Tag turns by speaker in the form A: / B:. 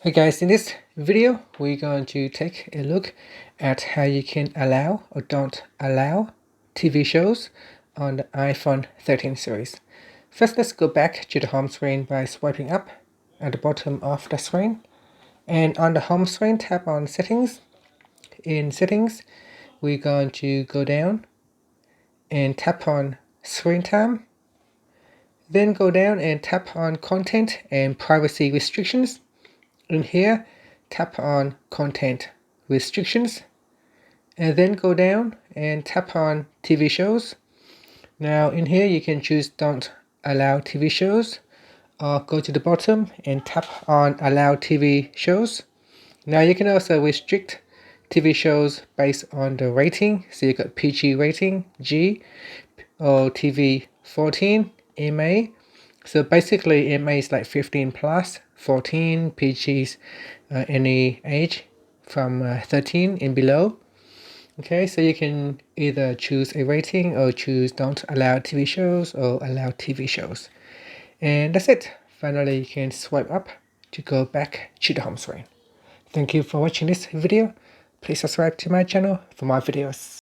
A: Hey guys, in this video we're going to take a look at how you can allow or don't allow TV shows on the iPhone 13 series. First, let's go back to the home screen by swiping up at the bottom of the screen, and on the home screen tap on settings. In settings we're going to go down and tap on screen time, then go down and tap on content and privacy restrictions. In here, tap on content restrictions, and then go down and tap on TV shows. Now in here you can choose don't allow TV shows, or go to the bottom and tap on allow TV shows. Now you can also restrict TV shows based on the rating. So you got PG rating, G, or TV 14, MA. So basically MA is like 15 plus, 14, PG's any age from 13 and below. Okay, so you can either choose a rating or choose don't allow TV shows or allow TV shows. And that's it. Finally, you can swipe up to go back to the home screen. Thank you for watching this video. Please subscribe to my channel for more videos.